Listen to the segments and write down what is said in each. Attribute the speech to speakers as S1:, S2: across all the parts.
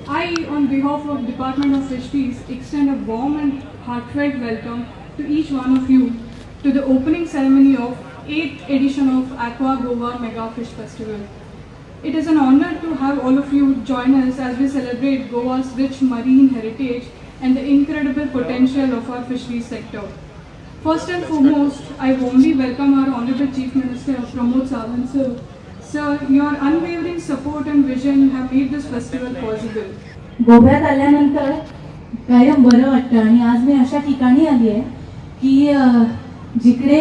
S1: I, on behalf of Department of Fisheries, extend a warm and heartfelt welcome to each one of you to the opening ceremony of 8th edition of Aqua Goa Mega Fish Festival. It is an honor to have all of you join us as we celebrate Goa's rich marine heritage and the incredible potential of our fisheries sector. First and foremost, I warmly welcome our Honorable Chief Minister Pramod Sawant sir. Sir, your unwavering support and vision have made this festival possible.
S2: गोव्यात आल्यानंतर कायम बरं वाटतं आणि आज मी अशा ठिकाणी आली आहे की जिकडे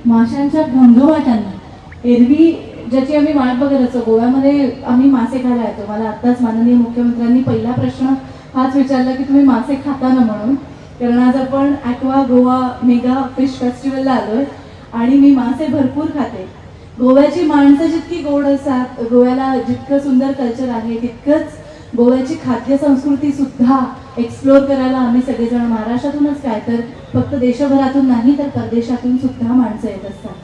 S2: माशांच्या घमघमाटांना एरवी ज्याची आम्ही वाट बघत असतो. गोव्यामध्ये आम्ही मासे खायला येतो. मला आत्ताच माननीय मुख्यमंत्र्यांनी पहिला प्रश्न हाच विचारला की तुम्ही मासे खाता ना म्हणून, कारण आज आपण ॲक्वा गोवा मेगा फिश फेस्टिवलला आलोय आणि मी मासे भरपूर खाते. गोव्याची माणसं जितकी गोड असतात, गोव्याला जितकं सुंदर कल्चर आहे, तितकंच गोव्याची खाद्य संस्कृती सुद्धा एक्सप्लोर करायला आम्ही सगळेजण महाराष्ट्रातूनच काय तर फक्त देशभरातून नाही तर परदेशातून सुद्धा माणसं येत असतात.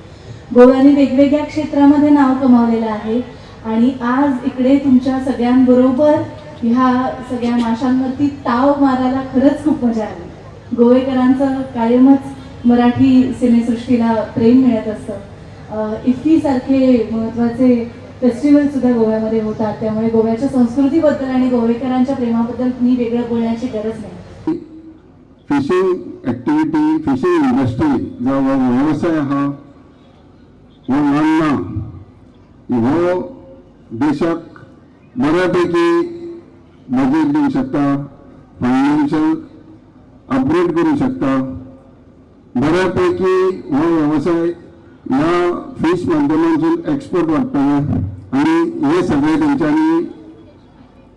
S2: गोव्याने वेगवेगळ्या क्षेत्रामध्ये नाव कमावलेलं आहे आणि आज इकडे तुमच्या सगळ्यांबरोबर ह्या सगळ्या माशांवरती ताव मारायला खरंच खूप मजा आली. गोवेकरांचं कायमच मराठी सिनेसृष्टीला प्रेम मिळत असतं. इफ्फी सारखे महत्त्वाचे फेस्टिवल सुद्धा गोव्यामध्ये होतात, त्यामुळे गोव्याच्या संस्कृतीबद्दल आणि गोवेकरांच्या प्रेमाबद्दल मी वेगळं बोलण्याची गरज नाही.
S3: फिशिंग ॲक्टिव्हिटी, फिशिंग इंडस्ट्री जो व्यवसाय हा हो मानना हो देशाक बऱ्यापैकी मदत देऊ शकता, फायनान्शियल अपग्रेड करू शकता. बऱ्यापैकी हो व्यवसाय ह्या फिश माध्यमांतून एक्सपोर्ट वाडटलो आणि हे सगळे तेंच्यांनी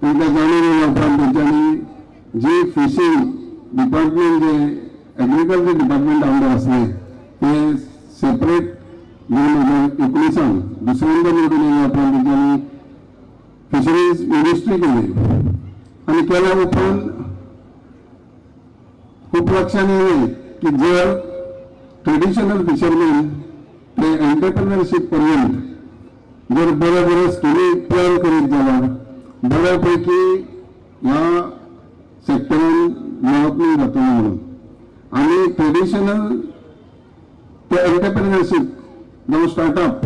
S3: तांकां जाणून येवपाक तेंच्यांनी जी फिशिंग डिपार्टमेंट जे एग्रीकल्चर डिपार्टमेंट आमचे आसले ते सेपरेट 2019 दुसऱ्यांदा निवडून येयल्या उपरांत तेंच्यांनी फिशरीज मिनिस्ट्री केली आणि केल्या उपरांत खूप लक्षात येयलें की जर ट्रेडिशनल फिशरमॅन ते एंटरप्रेन्योरशिप पर्यंत जर बरे स्किमी प्लॅन करीत जाल्यार बऱ्यापैकी ह्या सेक्टरान डेव्हलपमेंट जातलें म्हणून. आनी ट्रेडिशनल ते एंटरप्रेन्योरशिप जावं स्टार्टअप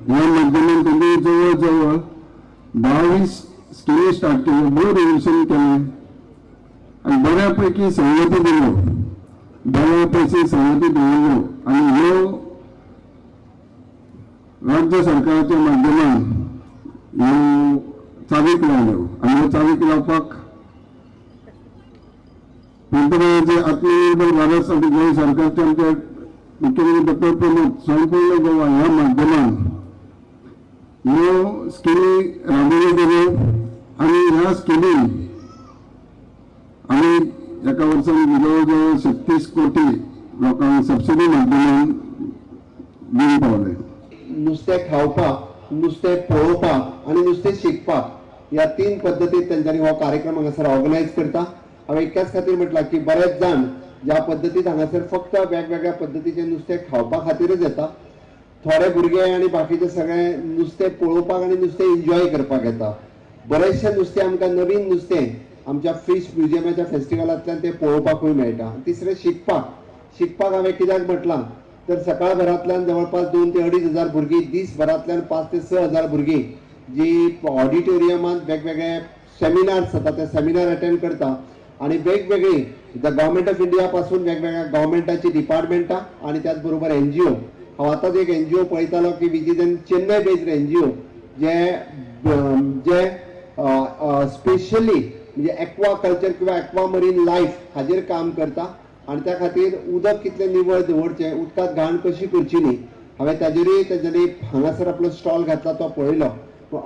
S3: ह्या माध्यमांत त्यांनी जवळ जवळ 22 स्किमी स्टार्ट केल्यो, ब्लू रेव्होल्युशन केलें आनी बऱ्यापैकी सवलती दिल्यो, बऱ्यापैकी सवलती दवरल्यो आनी ह्यो राज्य सरकाराच्या माध्यमान ह्यो चालीक लायल्यो. आनी ह्यो चालीक लावपाक पंतप्रधानाचे आत्मनिर्भर भारत साठी गोंय सरकारचे आमचे मुख्यमंत्री डॉक्टर प्रमोद संपूर्ण गोवा ह्या माध्यमान ह्यो स्किमी राबयल्यो गेल्यो आनी ह्या स्किमी आमी एका वर्सान जवळ जवळ 36 कोटी लोकांक सबसिडी माध्यमान दिवन पावले.
S4: नुस्तें खावपाक, नुस्तें पळोवपाक आनी नुस्तें शिकपाक ह्या 3 पद्दतींत तेंच्यांनी हो कार्यक्रम हांगासर ऑर्गनायज करता. हांवें इतक्याच खातीर म्हटलां की बरेच जाण ज्या पद्दतीत हांगासर फक्त वेगवेगळ्या पद्दतीचें नुस्तें खावपा खातीरच येता. थोडे भुरगे आनी बाकीचे सगळे नुस्तें पळोवपाक आनी नुस्तें एन्जॉय करपाक येता. बरेचशें नुस्तें आमकां नवीन नुस्तें आमच्या फिश म्युजियमाच्या फेस्टिवलांतल्यान तें पळोवपाकूय मेळटा. तिसरें शिकपाक हांवें कित्याक म्हटलां तर सकाळभरांतल्यान जवळपास 2 ते 2.5 हजार भुरगीं, दिसभरांतल्यान 5 ते 6 हजार भुरगीं जी ऑडिटोरियमांत वेगवेगळे सेमिनार्स जाता ते सेमिनार अटेंड करता आणि वेगवेगळी गव्हर्मेंट ऑफ इंडिया पासून वेगवेगळ्या गव्हर्मेंटाची डिपार्टमेंटां आणि त्याच बरोबर NGO. हांव आतांच एक NGO पळयतालो की which is an Chennai based NGO जे स्पेशली म्हणजे एक्वा कल्चर किंवा एक्वा मरीन लायफ हाजेर काम करता आणि त्या खातीर उदक कितलें निवळ दवरचें, उदकांत घाण कशी करची न्ही, हांवें ताजेरूय तेंच्यांनी हांगासर आपलो स्टॉल घातला तो पळयलो.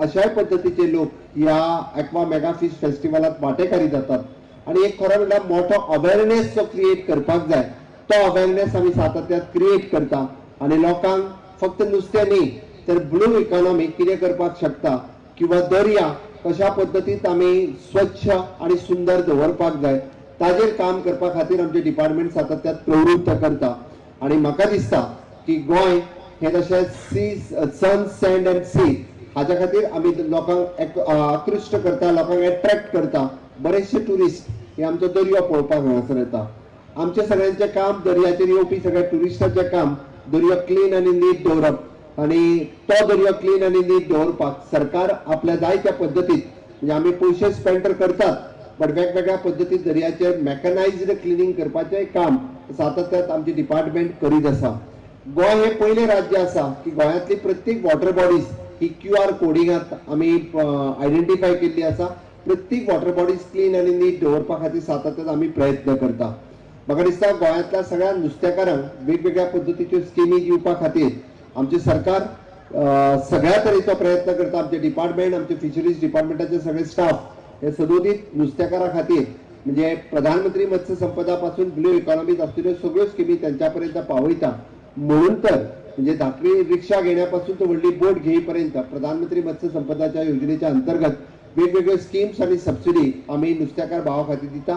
S4: अशाय पद्दतीचे लोक ह्या एक्वा मेगा फिश फेस्टिवलांत वांटेकारी जातात आणि एक खरो म्हणल्यार मोठो अवेअरनेस जो क्रिएट करपाक जाय तो अवेअरनेस आमी सातत्यान क्रिएट करता आणि लोकांक फक्त नुस्तें न्ही तर ब्लू इकॉनॉमी कितें करपाक शकता किंवा दर्या कशा पद्दतीत आमी स्वच्छ आणि सुंदर दवरपाक जाय ताजेर काम करपा खातीर आमचे डिपार्टमेंट सातत्यान प्रवृत्त करता. आणि म्हाका दिसता की गोंय हे जशें सन, सँड अँड सी हाच्या खातीर आमी लोकांक आकृश्ट करता, लोकांक अट्रॅक्ट करता. बरेचशे टुरिस्ट हे आमचो दर्यो पळोवपाक हांगासर येता. आमचे सगळ्यांचे काम, दर्याचेर येवपी सगळ्या टुरिस्टांचे काम दर्यो क्लीन आनी नीट दवरप आनी तो दर्यो क्लीन आनी नीट दवरपाक सरकार आपल्या जाय त्या पद्दतीत, म्हणजे आमी पयशे स्पेंड तर करतात, पण वेगवेगळ्या पद्दतीत दर्याचेर मेकनायज्ड क्लिनींग करपाचें काम सातत्यात आमचे डिपार्टमेंट करीत आसा. गोंय हे पयलें राज्य आसा की गोंयांतली प्रत्येक वॉटर बॉडीज ही QR कोडिंगात आमी आयडेंटिफाय केल्ली आसा. प्रत्येक वॉटर बॉडीज क्लीन आनी नीट दवरपा खातीर सातत्यात आमी प्रयत्न करता. म्हाका दिसता गोंयांतल्या सगळ्या नुस्तेकारांक वेगवेगळ्या पद्दतीच्यो स्किमी दिवपा खातीर आमचे सरकार सगळ्या तरेचो प्रयत्न करता. आमचे डिपार्टमेंट, आमचे फिशरीज डिपार्टमेंटाचे सगळे स्टाफ हे सदोदीत नुस्तेकारा खातीर म्हणजे प्रधानमंत्री मत्स्य संपदा पासून ब्लू इकॉनॉमीत आसलेल्यो सगळ्यो स्किमी त्यांच्या पर्यंत पावयता. म्हणून तर म्हणजे धाकटी रिक्षा घेण्यापासून तर व्हडली बोट घेईपर्यंत प्रधानमंत्री मत्स्य संपदाच्या योजनेच्या अंतर्गत वेगवेगळ्यो स्कीम्स आणि सबसिडी आम्ही नुस्तेकार भावा खातीर दिता.